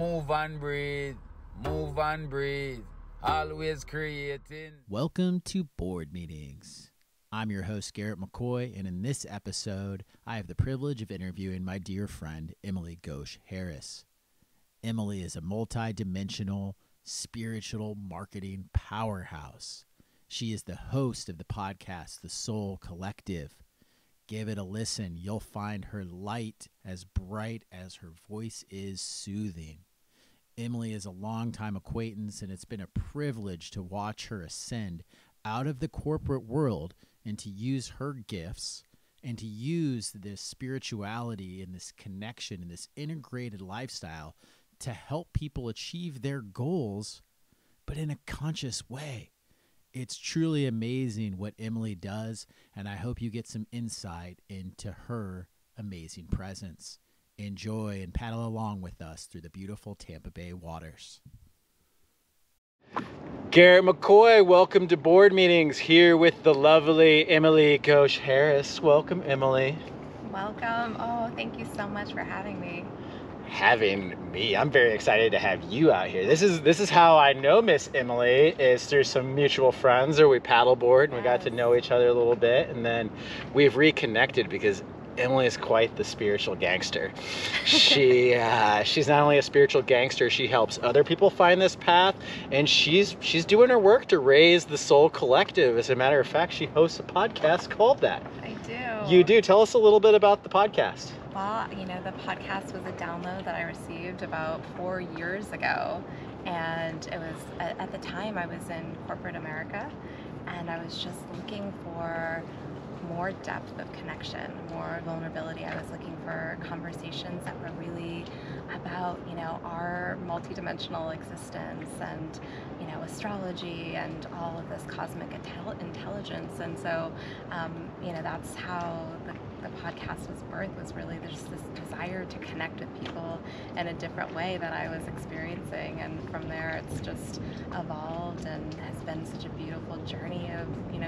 Move and breathe. Move and breathe. Always creating. Welcome to Board Meetings. I'm your host, Garrett McCoy, and in this episode, I have the privilege of interviewing my dear friend, Emily Ghosh Harris. Emily is a multi-dimensional, spiritual marketing powerhouse. She is the host of the podcast, The Soul Collective. Give it a listen. You'll find her light as bright as her voice is soothing. Emily is a longtime acquaintance, and it's been a privilege to watch her ascend out of the corporate world and to use her gifts and to use this spirituality and this connection and this integrated lifestyle to help people achieve their goals, but in a conscious way. It's truly amazing what Emily does, and I hope you get some insight into her amazing presence. Enjoy and paddle along with us through the beautiful Tampa Bay waters. Garrett McCoy, welcome to Board Meetings here with the lovely Emily Ghosh Harris. Welcome, Emily. Welcome. Oh, thank you so much for having me. Having me. I'm very excited to have you out here. This is how I know Miss Emily, is through some mutual friends, or we paddleboard and we got to know each other a little bit, and then we've reconnected because Emily is quite the spiritual gangster. She's not only a spiritual gangster, she helps other people find this path, and she's doing her work to raise the Soul Collective. As a matter of fact, she hosts a podcast called that. I do. You do. Tell us a little bit about the podcast. Well, the podcast was a download that I received about 4 years ago, and it was, at the time, I was in corporate America, and I was just looking for more depth of connection, more vulnerability. I was looking for conversations that were really about, our multidimensional existence and, astrology and all of this cosmic intelligence. And so, that's how the podcast was birthed, was really there's this desire to connect with people in a different way that I was experiencing. And from there, it's just evolved and has been such a beautiful journey of,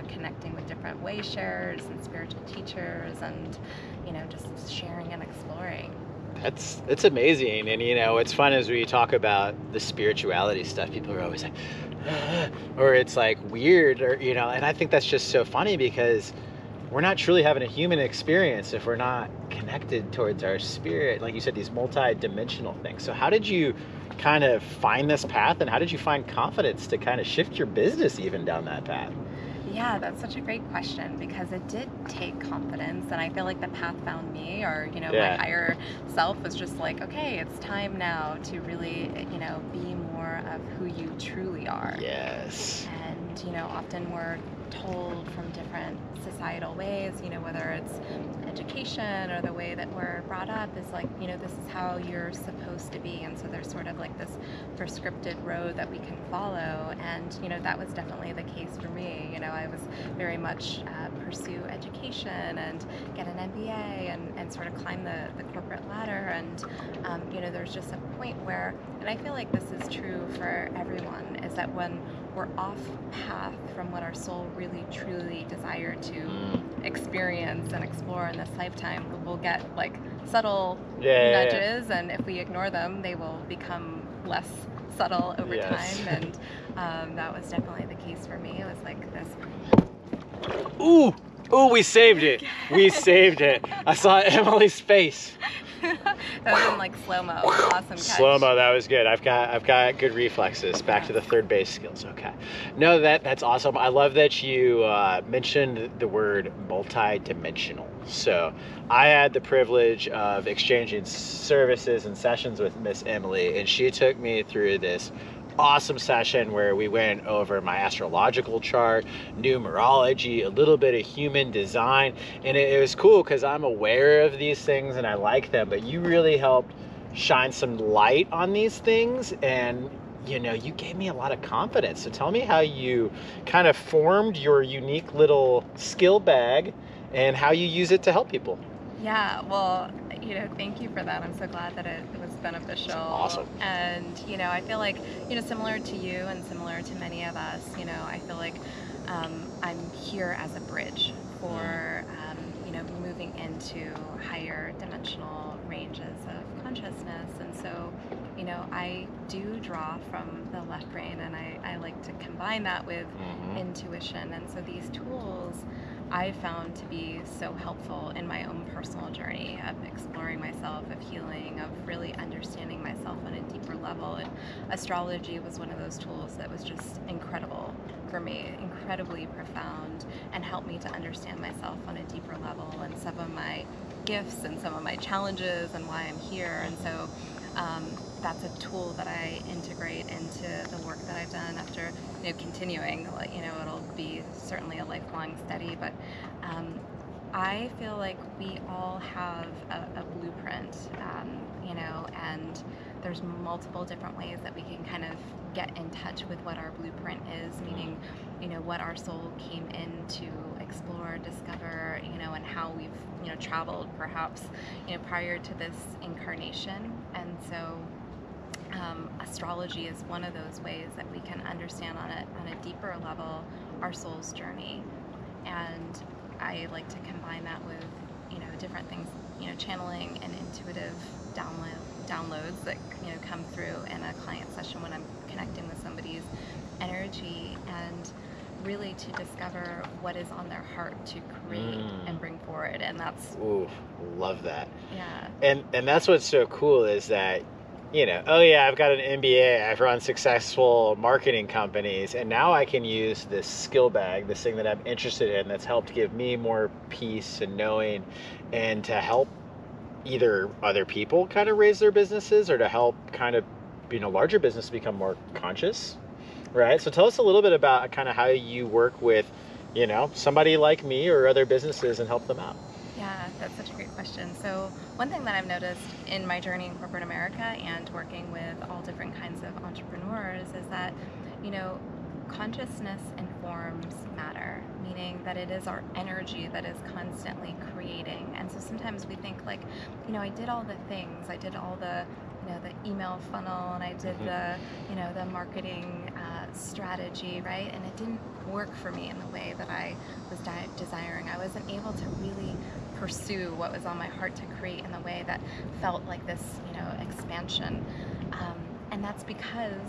connecting with different way sharers and spiritual teachers and, just sharing and exploring. It's amazing. And, it's fun as we talk about the spirituality stuff. People are always like, or it's like weird, or, and I think that's just so funny because we're not truly having a human experience if we're not connected towards our spirit. Like you said, these multi-dimensional things. So how did you kind of find this path, and how did you find confidence to kind of shift your business even down that path? Yeah, that's such a great question, because it did take confidence, and I feel like the path found me, or, my higher self was just like, okay, it's time now to really, be more of who you truly are. Yes. And, often we're told from different societal ways, whether it's education or the way that we're brought up is like, this is how you're supposed to be. And so there's sort of like this prescripted road that we can follow. And, that was definitely the case for me. I was very much pursue education and get an MBA and sort of climb the corporate ladder. And, there's just a point where, and I feel like this is true for everyone, is that when we're off path from what our soul really truly desire to experience and explore in this lifetime, we'll get like subtle nudges, and if we ignore them, they will become less subtle over time. And that was definitely the case for me. It was like this. Ooh, we saved it. We saved it. I saw Emily's face. That was in like slow-mo. Awesome catch. Slow-mo, that was good. I've got good reflexes. Back to the third base skills. Okay. No, that's awesome. I love that you mentioned the word multi-dimensional. So I had the privilege of exchanging services and sessions with Miss Emily, and she took me through this awesome session where we went over my astrological chart, numerology, a little bit of human design, and it was cool because I'm aware of these things and I like them, but you really helped shine some light on these things, and you gave me a lot of confidence. So tell me how you kind of formed your unique little skill bag and how you use it to help people. Yeah, well, thank you for that. I'm so glad that it was beneficial. That's awesome. And, I feel like, similar to you and similar to many of us, I feel like I'm here as a bridge for, moving into higher dimensional ranges of consciousness. And so, I do draw from the left brain, and I like to combine that with intuition. And so these tools I found to be so helpful in my own personal journey of exploring myself, of healing, of really understanding myself on a deeper level. And astrology was one of those tools that was just incredible for me, incredibly profound, and helped me to understand myself on a deeper level, and some of my gifts and some of my challenges and why I'm here. And so that's a tool that I integrate into the work that I've done after continuing. It'll be certainly a lifelong study, but I feel like we all have a blueprint, and there's multiple different ways that we can kind of get in touch with what our blueprint is, meaning, what our soul came in to explore, discover, and how we've, traveled perhaps, prior to this incarnation. And so astrology is one of those ways that we can understand on a deeper level our soul's journey. And I like to combine that with, different things, channeling and intuitive downloads that, come through in a client session when I'm connecting with somebody's energy, and really to discover what is on their heart to create and bring forward. And that's... Ooh, love that. Yeah. And that's what's so cool is that, oh yeah, I've got an MBA, I've run successful marketing companies, and now I can use this skill bag, this thing that I'm interested in that's helped give me more peace and knowing, and to help either other people kind of raise their businesses, or to help kind of, larger business become more conscious, right? So tell us a little bit about kind of how you work with, somebody like me or other businesses and help them out. Yeah, that's such a great question. So one thing that I've noticed in my journey in corporate America and working with all different kinds of entrepreneurs is that, consciousness informs matter, meaning that it is our energy that is constantly creating. And so sometimes we think like, I did all the things, I did all the, the email funnel, and I did the, the marketing strategy, right? And it didn't work for me in the way that I was desiring. I wasn't able to really pursue what was on my heart to create in the way that felt like this, expansion. And that's because,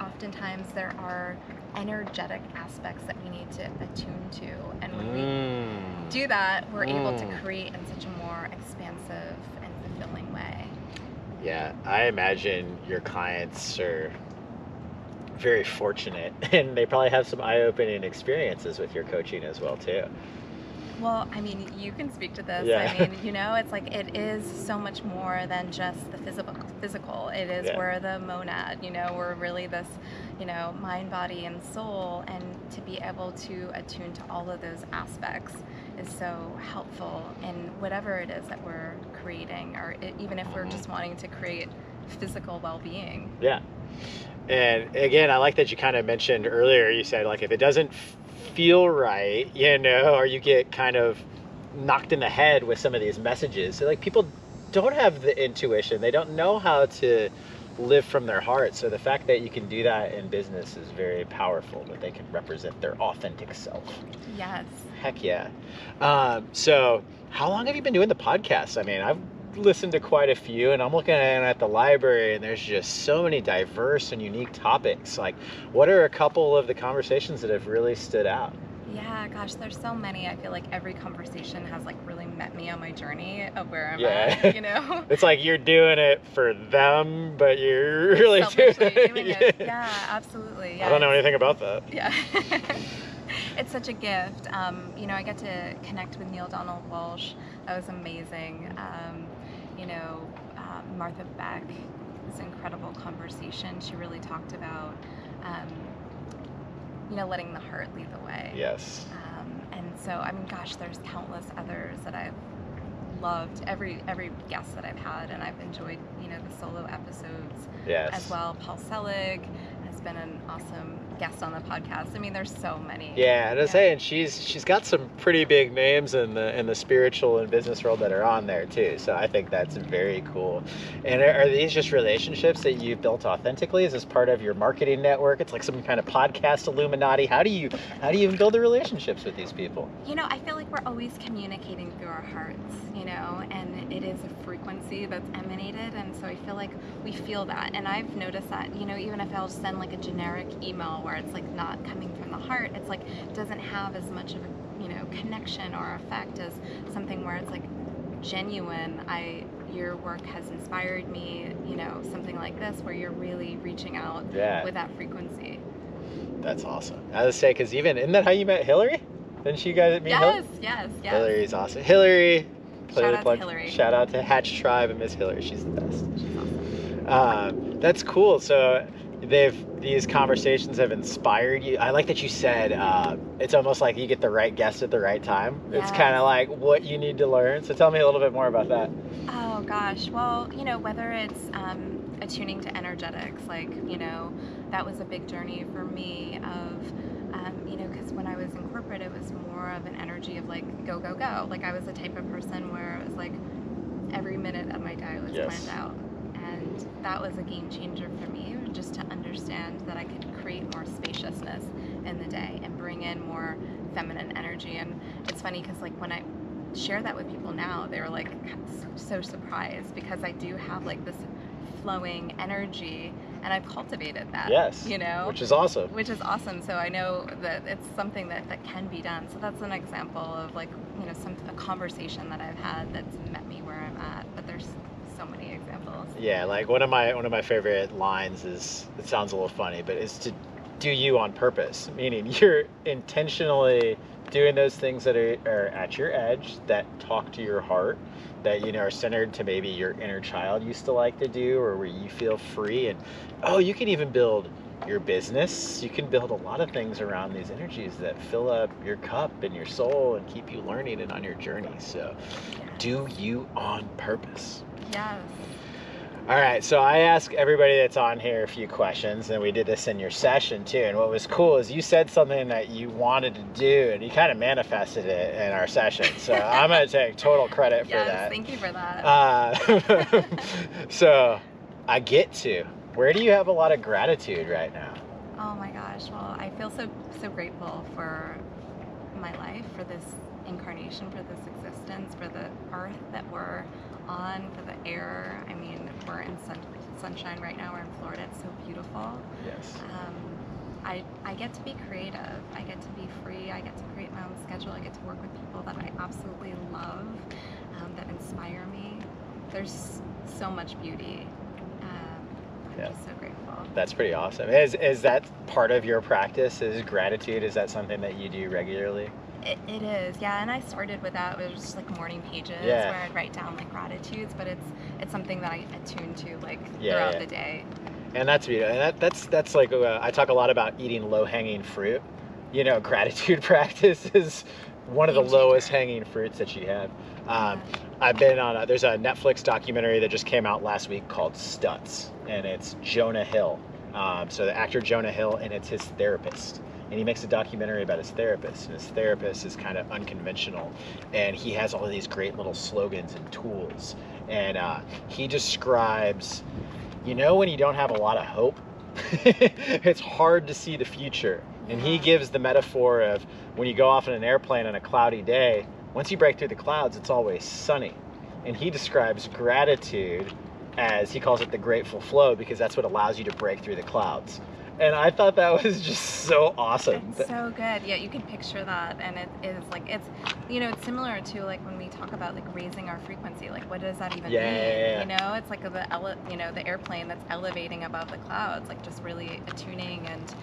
oftentimes there are energetic aspects that we need to attune to. And when we do that, we're able to create in such a more expansive and fulfilling way. Yeah, I imagine your clients are very fortunate, and they probably have some eye-opening experiences with your coaching as well, too. Well, I mean, you can speak to this. Yeah. I mean, it's like it is so much more than just the physical. It is we're the monad, we're really this, mind, body, and soul. And to be able to attune to all of those aspects is so helpful in whatever it is that we're creating, or even if we're just wanting to create physical well-being. Yeah. And again, I like that you kind of mentioned earlier, you said, like, if it doesn't feel right, or you get kind of knocked in the head with some of these messages. So, like, people don't have the intuition. They don't know how to live from their heart. So the fact that you can do that in business is very powerful, that they can represent their authentic self. Yes. Heck yeah. So how long have you been doing the podcast? I mean, I've listened to quite a few, and I'm looking at the library, and there's just so many diverse and unique topics. Like, what are a couple of the conversations that have really stood out? Yeah, gosh, there's so many. I feel like every conversation has like really met me on my journey of where I'm at, It's like you're doing it for them, but you're really doing it. Yeah, absolutely. Yeah. I don't know anything about that. Yeah. It's such a gift. I get to connect with Neil Donald Walsh. That was amazing. Martha Beck, this incredible conversation. She really talked about, letting the heart lead the way. Yes. And so, I mean, gosh, there's countless others that I've loved. Every guest that I've had, and I've enjoyed, the solo episodes as well. Paul Selig has been an awesome guest on the podcast. I mean, there's so many. Yeah, and I was saying she's got some pretty big names in the spiritual and business world that are on there too. So I think that's very cool. And are these just relationships that you've built authentically? Is this part of your marketing network? It's like some kind of podcast Illuminati. How do you even build the relationships with these people? I feel like we're always communicating through our hearts, and it is a frequency that's emanated, and so I feel like we feel that. And I've noticed that, even if I'll send like a generic email where it's like not coming from the heart, it's like doesn't have as much of a connection or effect as something where it's like genuine. Your work has inspired me, something like this where you're really reaching out with that frequency. That's awesome. I was say, because isn't that how you met Hillary? Didn't you guys meet Hillary? Yes. Hillary's awesome. Hillary. Shout out to Hillary. Shout out to Hatch Tribe and Miss Hillary. She's the best. She's awesome. That's cool. So these conversations have inspired you. I like that you said it's almost like you get the right guest at the right time. Yes. It's kind of like what you need to learn. So tell me a little bit more about that. Oh gosh. Well, whether it's attuning to energetics, that was a big journey for me of, because when I was in corporate, it was more of an energy of like, go, go, go. Like I was the type of person where it was like every minute of my day was planned out. And that was a game changer for me, just to understand that I could create more spaciousness in the day and bring in more feminine energy. And it's funny because like when I share that with people now, they were like so surprised, because I do have like this flowing energy, and I've cultivated that. Yes. Which is awesome. So I know that it's something that can be done. So that's an example of like, a conversation that I've had that's met me where I'm at. But there's so many examples. Yeah, like one of my favorite lines is, it sounds a little funny, but is to do you on purpose, meaning you're intentionally doing those things that are at your edge, that talk to your heart, that are centered to maybe your inner child used to like to do, or where you feel free. And you can even build your business. You can build a lot of things around these energies that fill up your cup and your soul and keep you learning and on your journey. So do you on purpose. Yes. All right, so I ask everybody that's on here a few questions, and we did this in your session too. And what was cool is you said something that you wanted to do, and you kind of manifested it in our session. So I'm going to take total credit for that. Yes, thank you for that. So I get to, where do you have a lot of gratitude right now? Oh my gosh, well, I feel so grateful for my life, for this incarnation, for this existence, for the earth that we're on, for the air. I mean, we're in sunshine right now. We're in Florida. It's so beautiful. Yes. I get to be creative. I get to be free. I get to create my own schedule. I get to work with people that I absolutely love, that inspire me. There's so much beauty. I'm just so grateful. That's pretty awesome. Is that part of your practice? Is gratitude? Is that something that you do regularly? It is, yeah, and I started with that. It was just like morning pages where I'd write down like gratitudes, but it's something that I attune to like throughout the day. And that's beautiful. And that's like I talk a lot about eating low-hanging fruit. Gratitude practice is one of the lowest hanging fruits that you have. I've been on there's a Netflix documentary that just came out last week called Stutz, and it's Jonah Hill. So the actor Jonah Hill, and it's his therapist. And he makes a documentary about his therapist, and his therapist is kind of unconventional, and he has all of these great little slogans and tools. And he describes, when you don't have a lot of hope, it's hard to see the future. And he gives the metaphor of when you go off in an airplane on a cloudy day, once you break through the clouds, it's always sunny. And he describes gratitude as, he calls it the grateful flow, because that's what allows you to break through the clouds. And I thought that was just so awesome. It's so good. Yeah, you can picture that, and it is like it's similar to like when we talk about like raising our frequency. Like, what does that even mean? Yeah. It's like the airplane that's elevating above the clouds, like just really attuning and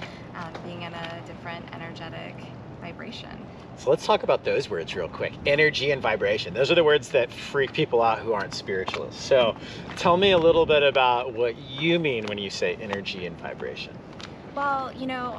being in a different energetic vibration. So let's talk about those words real quick. Energy and vibration. Those are the words that freak people out who aren't spiritualists. So tell me a little bit about what you mean when you say energy and vibration. Well,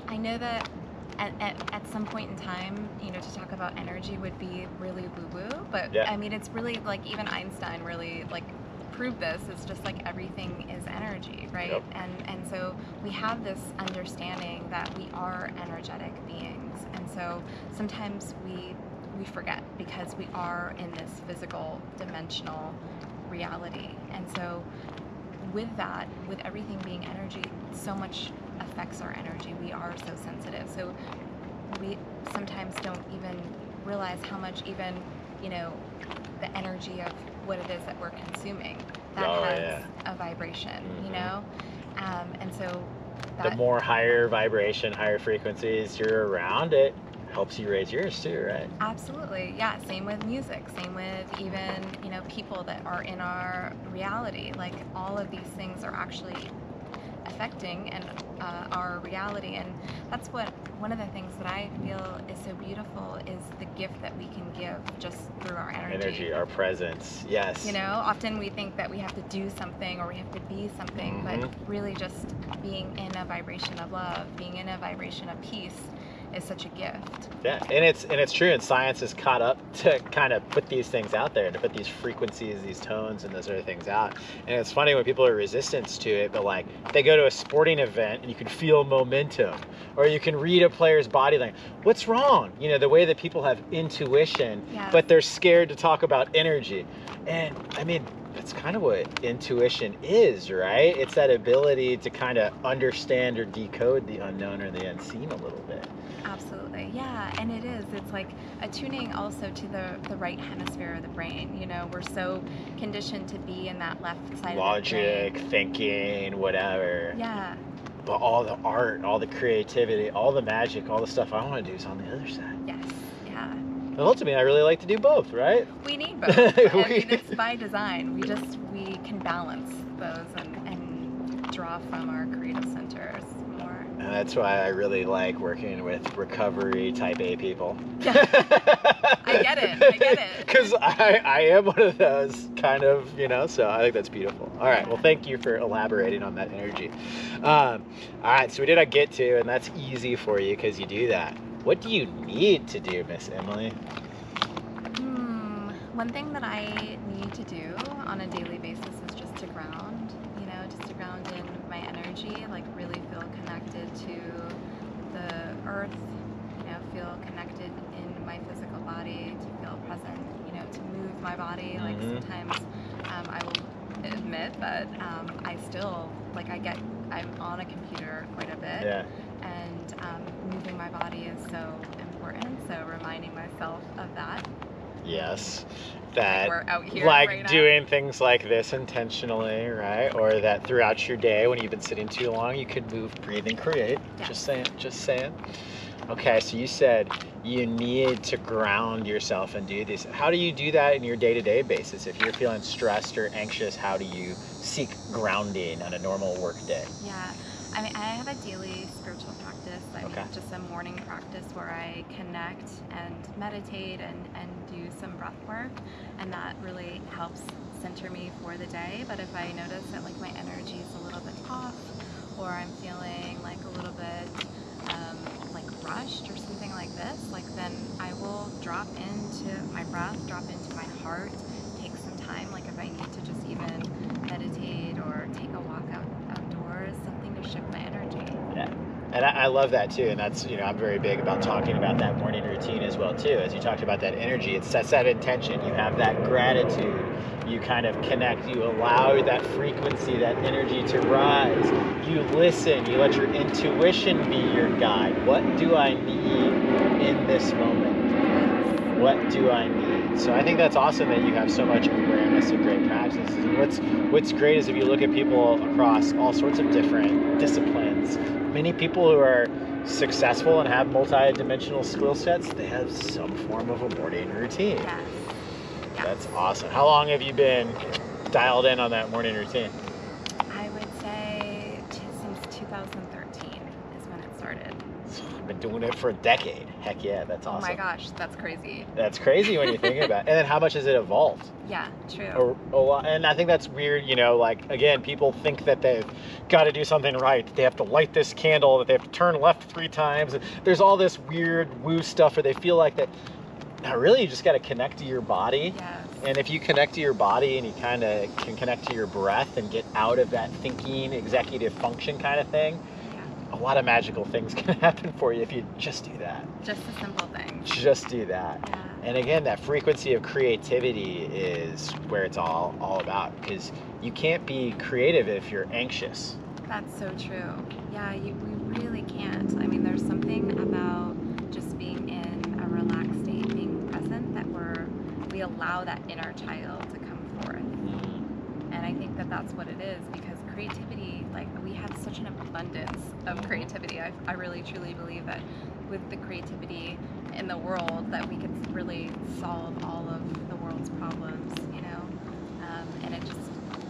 I know that at some point in time, to talk about energy would be really woo-woo, but I mean, it's really like even Einstein really like proved this. It's just like everything is energy, right? Yep. And so we have this understanding that we are energetic beings, and so sometimes we forget because we are in this physical dimensional reality. And so with that, with everything being energy, so much affects our energy. We are so sensitive. So we sometimes don't even realize how much even, you know, the energy of what it is that we're consuming, that has a vibration, you know? And so the more higher vibration, higher frequencies you're around, it helps you raise yours too, right? Absolutely, yeah. Same with music, same with even, you know, people that are in our reality. Like, all of these things are actually affecting and our reality, and that's what one of the things that I feel is so beautiful is the gift that we can give just through our energy, our presence. Yes. You know, often we think that we have to do something or we have to be something, but really just being in a vibration of love, being in a vibration of peace is such a gift. Yeah, and it's true, and science has caught up to kind of put these things out there, to put these frequencies, these tones, and those other things out. And it's funny when people are resistant to it, but like they go to a sporting event and you can feel momentum, or you can read a player's body language. What's wrong? You know, the way that people have intuition, but they're scared to talk about energy. And I mean, that's kind of what intuition is, right? It's that ability to kind of understand or decode the unknown or the unseen a little bit. Absolutely, yeah, and it is. It's like attuning also to the right hemisphere of the brain. You know, we're so conditioned to be in that left side of the brain. Logic, thinking, whatever. Yeah. But all the art, all the creativity, all the magic, all the stuff I want to do is on the other side. Yes, yeah. And ultimately, I really like to do both, right? We need both. I mean, it's by design. We can balance those and draw from our creative centers more. And that's why I really like working with recovery type A people. Yeah. I get it. Because I am one of those kind of, you know, so I think that's beautiful. All right, well, thank you for elaborating on that energy. All right, so we did a get to, and that's easy for you because you do that. What do you need to do, Miss Emily? One thing that I need to do on a daily basis is just to ground, you know, just to ground in my energy, like really feel connected to the earth, you know, feel connected in my physical body, to feel present, you know, to move my body. Like sometimes I will admit that I still, like I'm on a computer quite a bit. Yeah. And moving my body is so important, so reminding myself of that. Yes, that we're out here like right doing now. things like this intentionally, right? Or that throughout your day when you've been sitting too long, you could move, breathe, and create. Yeah. Just saying. Okay, so you said you need to ground yourself and do this. How do you do that in your day-to-day basis? If you're feeling stressed or anxious, how do you seek grounding on a normal work day? Yeah, I mean, I have a daily spiritual practice. I mean, just a morning practice where I connect and meditate and do some breath work, and that really helps center me for the day. But if I notice that like my energy is a little bit off, or I'm feeling like a little bit like rushed or something like this, like then I will drop into my breath, drop into my heart, take some time. Like if I need to just even meditate or take a walk outdoors, something to shift my energy. Yeah. And I love that too, and that's, you know, I'm very big about talking about that morning routine as well too. As you talked about that energy, it sets that intention. You have that gratitude. You kind of connect. You allow that frequency, that energy to rise. You listen. You let your intuition be your guide. What do I need in this moment? What do I need? So I think that's awesome that you have so much awareness and great practices. And what's great is if you look at people across all sorts of different disciplines, many people who are successful and have multi-dimensional skill sets, they have some form of a morning routine. Yes. That's awesome. How long have you been dialed in on that morning routine? I would say since 2013 is when it started. I've been doing it for a decade. Heck yeah, that's awesome. Oh my gosh, that's crazy. That's crazy when you think about it. And then how much has it evolved? Yeah, true. A lot. And I think that's weird, you know, like, again, people think that they've got to do something right. That they have to light this candle, that they have to turn left 3 times. There's all this weird woo stuff where they feel like that. Now, really, you just got to connect to your body And if you connect to your body and you kind of can connect to your breath and get out of that thinking, executive function kind of thing, a lot of magical things can happen for you if you just do that. Just a simple thing. Just do that. Yeah. And again, that frequency of creativity is where it's all about, because you can't be creative if you're anxious. That's so true. Yeah, we really can't. I mean, there's something about just being in a relaxed state, being present, that we allow that inner child to come forth. And I think that that's what it is, because creativity, like, we have such an abundance of creativity. I really truly believe that with the creativity in the world, that we could really solve all of the world's problems, you know? And it just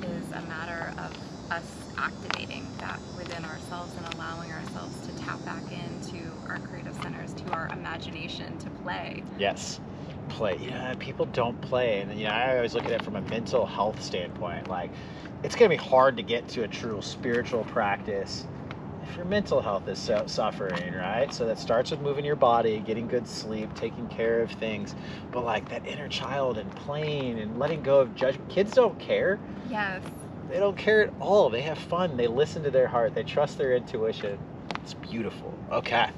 is a matter of us activating that within ourselves and allowing ourselves to tap back into our creative centers, to our imagination, to play. Yes. Play. Yeah, people don't play. And I always look at it from a mental health standpoint. Like, it's going to be hard to get to a true spiritual practice if your mental health is suffering, right? So that starts with moving your body, getting good sleep, taking care of things. But like that inner child and playing and letting go of judgment. Kids don't care. Yes. They don't care at all. They have fun. They listen to their heart. They trust their intuition. It's beautiful. Okay.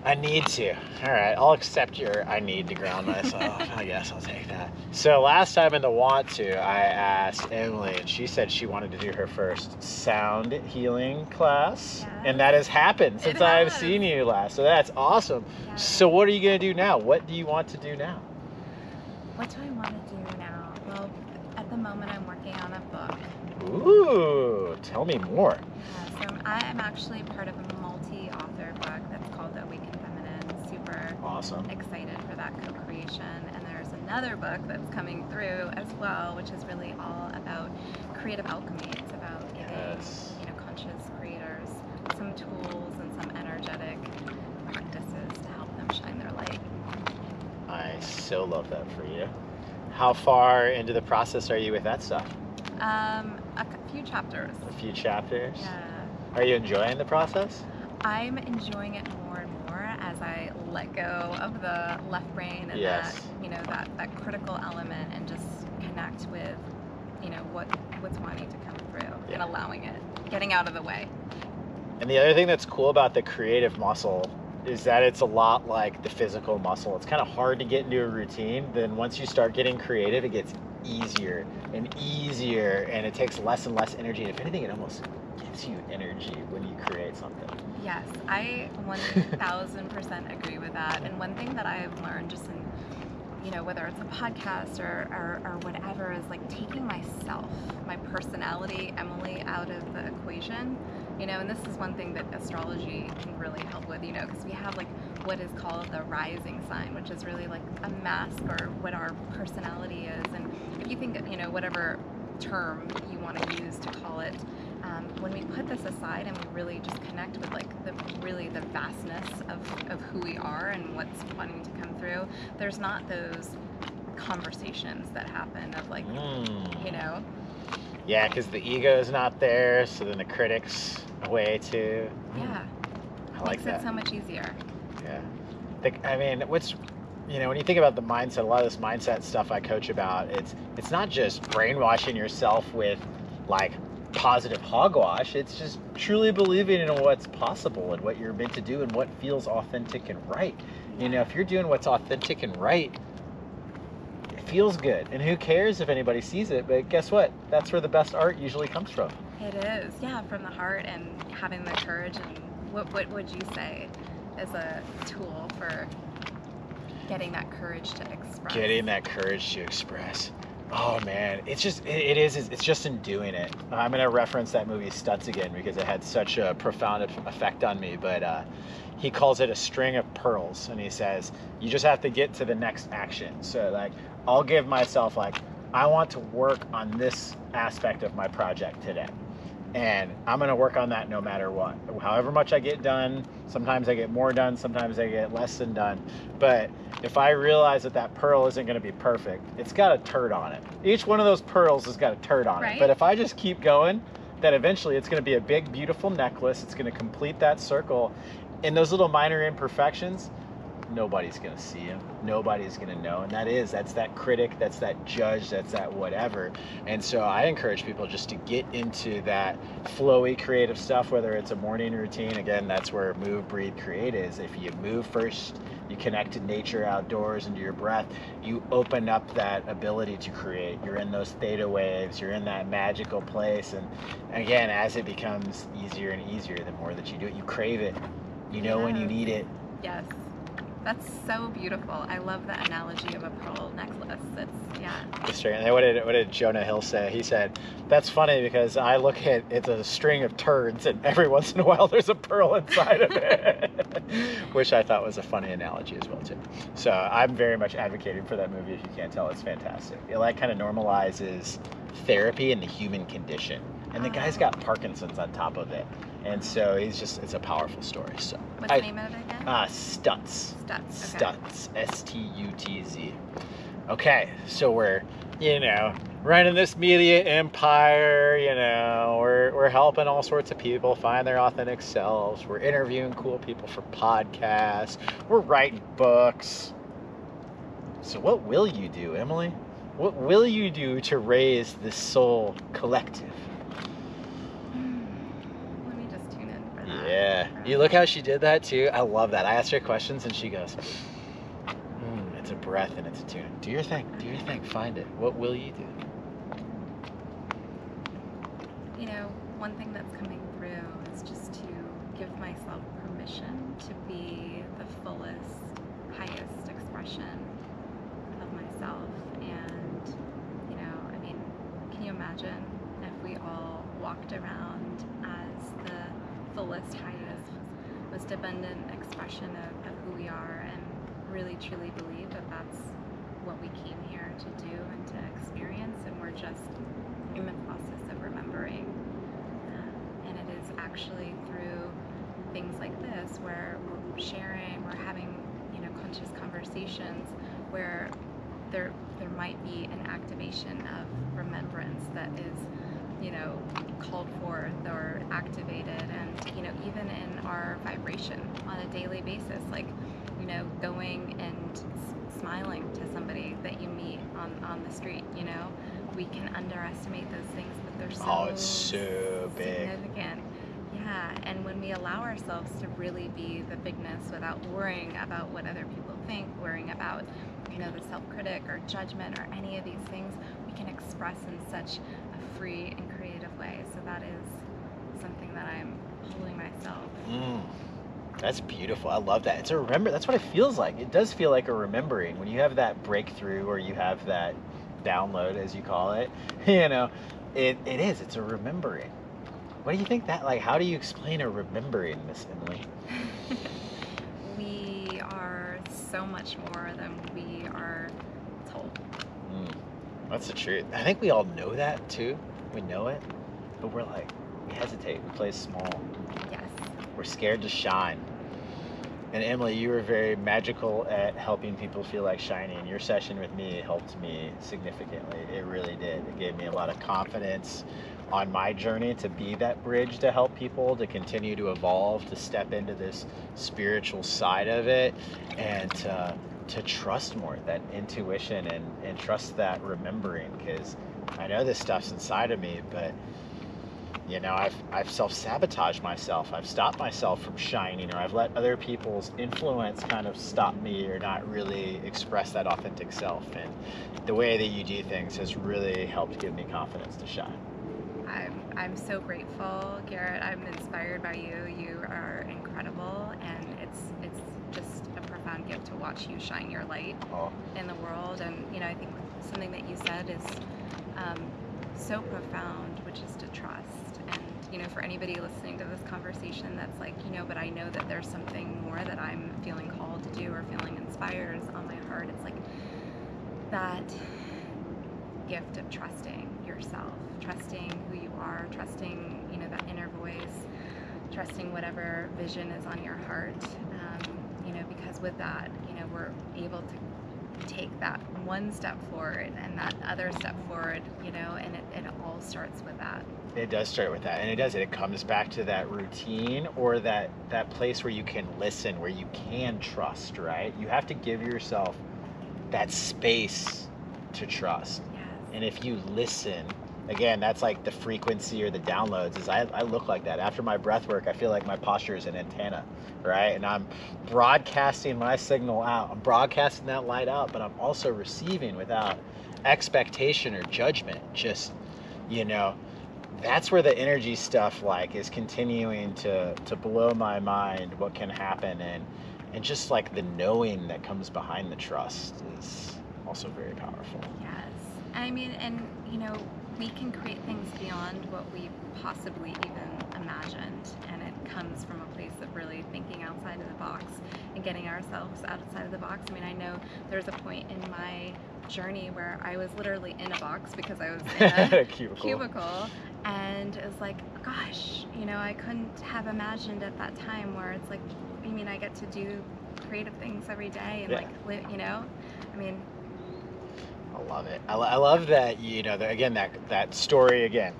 I need to. All right, I'll accept your I need to ground myself. I guess I'll take that. So last time in the want to, I asked Emily, and she said she wanted to do her first sound healing class. Yes. And that has happened since I've seen you last. So that's awesome. Yes. So what are you going to do now? What do you want to do now? What do I want to do now? Well, at the moment I'm working on a book. Ooh, tell me more. So I am actually part of a multi-author book that's called The Awakened Feminine. Super Awesome. excited for that co-creation. And there's another book that's coming through as well, which is really all about creative alchemy. It's about giving, conscious creators some tools and some energetic practices to help them shine their light. I so love that for you. How far into the process are you with that stuff? A few chapters. A few chapters? Yeah. Are you enjoying the process? I'm enjoying it more and more as I let go of the left brain and that critical element, and just connect with, what's wanting to come through and allowing it, getting out of the way. And the other thing that's cool about the creative muscle is that it's a lot like the physical muscle. It's kind of hard to get into a routine. Then once you start getting creative, it gets easier and easier, and it takes less and less energy. And if anything, it almost gives you energy when you create something. Yes, I 1000% agree with that. And one thing that I've learned just in, whether it's a podcast or whatever, is like taking myself, my personality, Emily, out of the equation. And this is one thing that astrology can really help with, because we have like what is called the rising sign, which is really like a mask or what our personality is. And if you think, whatever term you want to use to call it, when we put this aside and we really just connect with like the vastness of who we are and what's wanting to come through, there's not those conversations that happen of like, Yeah, because the ego is not there, so then the critic's away too. Yeah. I like that. Makes it so much easier. Yeah. When you think about the mindset, a lot of this mindset stuff I coach about, it's not just brainwashing yourself with like positive hogwash. It's just truly believing in what's possible and what you're meant to do and what feels authentic and right. If you're doing what's authentic and right, it feels good. And who cares if anybody sees it? But guess what? That's where the best art usually comes from. It is, yeah, from the heart and having the courage. And what would you say is a tool for getting that courage to express? Getting that courage to express. Oh man, it's just in doing it. I'm going to reference that movie Stunts again because it had such a profound effect on me, but he calls it a string of pearls, and he says you just have to get to the next action. So like I'll give myself like, I want to work on this aspect of my project today, and I'm going to work on that no matter what. However much I get done, sometimes I get more done, sometimes I get less than done. But if I realize that pearl isn't going to be perfect, it's got a turd on it. Each one of those pearls has got a turd on it. But if I just keep going, then eventually it's going to be a big, beautiful necklace. It's going to complete that circle. And those little minor imperfections, nobody's going to see him. Nobody's going to know. And that's that critic, that's that judge, that's that whatever. And so I encourage people just to get into that flowy creative stuff, whether it's a morning routine. Again, that's where Move.Breathe.Create is. If you move first, you connect to nature outdoors and to your breath, you open up that ability to create. You're in those theta waves, you're in that magical place. And again, as it becomes easier and easier, the more that you do it, you crave it. You know when you need it. Yes. That's so beautiful. I love the analogy of a pearl necklace. And what did Jonah Hill say? He said, that's funny because I look at it's a string of turds and every once in a while there's a pearl inside of it. Which I thought was a funny analogy as well too. So I'm very much advocating for that movie. If you can't tell, it's fantastic. It like kind of normalizes therapy and the human condition. And the guy's got Parkinson's on top of it. And so it's a powerful story. So what's the name of it again? Stutz. Stutz. Okay. Stutz. Stutz. Okay, so we're, running this media empire, we're helping all sorts of people find their authentic selves. We're interviewing cool people for podcasts. We're writing books. So what will you do, Emily? What will you do to raise this soul collective? Let me just tune in for that. Yeah. You look how she did that too. I love that. I asked her questions and she goes, it's a breath and it's a tune. Do your thing. Do your thing. Find it. What will you do? One thing that's coming through is just to give myself permission to be the fullest, highest expression of myself. And, can you imagine if we all walked around as the fullest, highest, most abundant expression of who we are and really truly believe that that's what we came here to do and to experience, and we're just in the process of remembering. And it is actually through things like this where we're sharing, we're having conscious conversations where there might be an activation of remembrance that is called forth or activated. And even in our vibration on a daily basis, like going and smiling to somebody that you meet on the street, we can underestimate those things, but they're it's so big. Significant. Yeah, and when we allow ourselves to really be the bigness without worrying about what other people think, worrying about the self-critic or judgment or any of these things, we can express in such a free and creative way. So that is something that I'm holding myself. That's beautiful. I love that. It's a remember. That's what it feels like. It does feel like a remembering when you have that breakthrough or you have that download, as you call it. It is. It's a remembering. What do you think that, how do you explain a remembering, Miss Emily? We are so much more than we are told. That's the truth. I think we all know that too. We know it, but we hesitate. We play small. Yes. We're scared to shine. And Emily, you were very magical at helping people feel like shining. Your session with me helped me significantly. It really did. It gave me a lot of confidence on my journey to be that bridge to help people, to continue to evolve, to step into this spiritual side of it, and to trust more, that intuition, and trust that remembering, because I know this stuff's inside of me, but I've self-sabotaged myself. I've stopped myself from shining, or I've let other people's influence kind of stop me or not really express that authentic self. And the way that you do things has really helped give me confidence to shine. I'm so grateful, Garrett. I'm inspired by you. You are incredible, and it's just a profound gift to watch you shine your light in the world. And I think something that you said is so profound, which is to trust. And for anybody listening to this conversation that's like, but I know that there's something more that I'm feeling called to do or feeling inspired is on my heart. It's like that gift of trusting yourself, trusting who you are, trusting that inner voice, trusting whatever vision is on your heart, because with that we're able to take that one step forward and that other step forward, and it all all starts with that. It does start with that, and it comes back to that routine, or that place where you can listen, where you can trust, right? You have to give yourself that space to trust. Yes. And if you listen, again, that's like the frequency or the downloads. Is I look like that. After my breath work, I feel like my posture is an antenna, right? And I'm broadcasting my signal out. I'm broadcasting that light out, but I'm also receiving without expectation or judgment. Just, you know, that's where the energy stuff like is continuing to blow my mind, what can happen, and just like the knowing that comes behind the trust is also very powerful. Yes. I mean, and you know, we can create things beyond what we possibly even imagined, and it comes from a place of really thinking outside of the box and getting ourselves outside of the box. I mean, I know there's a point in my journey where I was literally in a box because I was in a cubicle, and it was like, gosh, you know, I couldn't have imagined at that time where it's like, I mean, I get to do creative things every day and like live, you know, I mean, I love it. I love that, you know, again, that story again,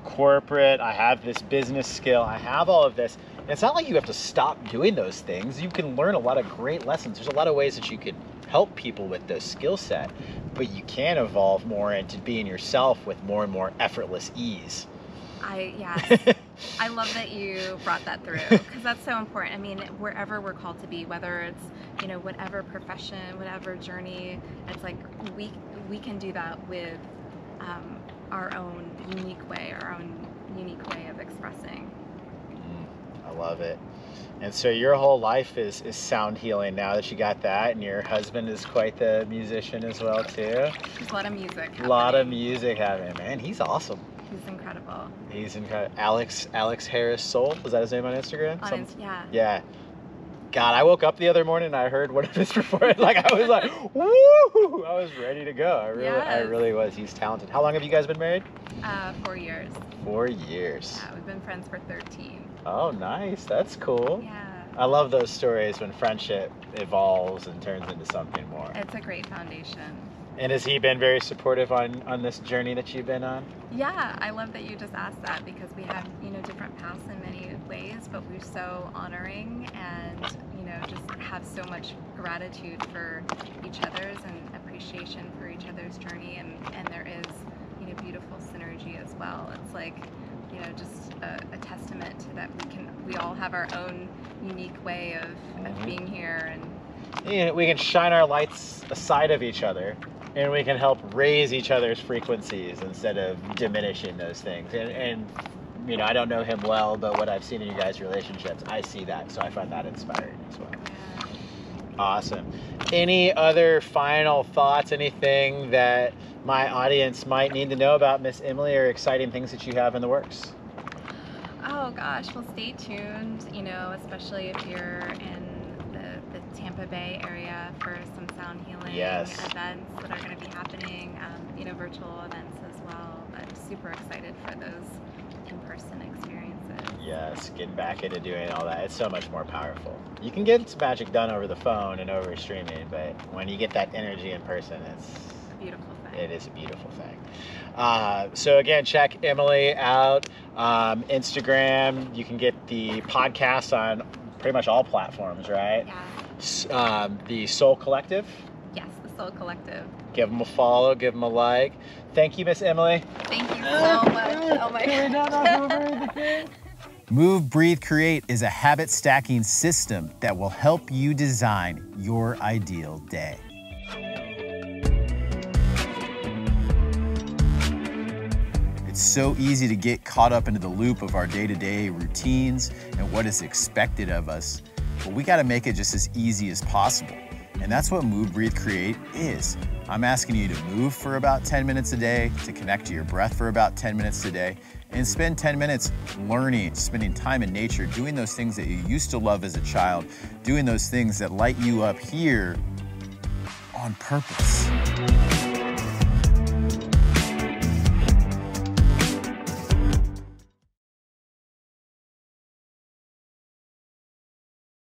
corporate, I have this business skill, I have all of this. And it's not like you have to stop doing those things. You can learn a lot of great lessons. There's a lot of ways that you could help people with those skill set, but you can evolve more into being yourself with more and more effortless ease. Yes. I love that you brought that through, because that's so important. I mean, wherever we're called to be, whether it's, you know, whatever profession, whatever journey, it's like we can do that with our own unique way of expressing. I love it. And so your whole life is sound healing now that you got that, and your husband is quite the musician as well too. There's a lot of music happening. A lot of music happening, man. He's awesome. He's incredible. He's incredible. Alex Harris Soul, was that his name on Instagram? Yeah. Yeah. God, I woke up the other morning and I heard one of his performances. Like I was like, woo! I was ready to go. I really was. He's talented. How long have you guys been married? 4 years. 4 years. Yeah, we've been friends for 13. Oh, nice. That's cool. Yeah. I love those stories when friendship evolves and turns into something more. It's a great foundation. And has he been very supportive on this journey that you've been on? Yeah, I love that you just asked that, because we have, you know, different paths in many ways, but we're so honoring and, you know, just have so much gratitude for each other's and appreciation for each other's journey, and there is, you know, beautiful synergy as well. It's like, you know, just a testament to that we all have our own unique way of being here, and you know, we can shine our lights aside of each other, and we can help raise each other's frequencies instead of diminishing those things. And you know, I don't know him well, but what I've seen in you guys' relationships, I see that, so I find that inspiring as well. Awesome. Any other final thoughts, anything that my audience might need to know about Miss Emily, or exciting things that you have in the works? Oh gosh, well, stay tuned, you know, especially if you're in the Tampa Bay area, for some sound healing events that are going to be happening, you know, virtual events as well. I'm super excited for those in-person experiences. Yes, getting back into doing all that. It's so much more powerful. You can get magic done over the phone and over streaming, but when you get that energy in person, it's a beautiful thing. It is a beautiful thing. So again, check Emily out. Instagram, you can get the podcast on pretty much all platforms, right? Yeah. The Soul Collective. Yes, the Soul Collective. Give them a follow, give them a like. Thank you, Miss Emily. Thank you so much. Oh my gosh. Move, Breathe, Create is a habit stacking system that will help you design your ideal day. It's so easy to get caught up into the loop of our day-to-day routines and what is expected of us, but we got to make it just as easy as possible. And that's what Move, Breathe, Create is. I'm asking you to move for about 10 minutes a day, to connect to your breath for about 10 minutes a day, and spend 10 minutes learning, spending time in nature, doing those things that you used to love as a child, doing those things that light you up here on purpose.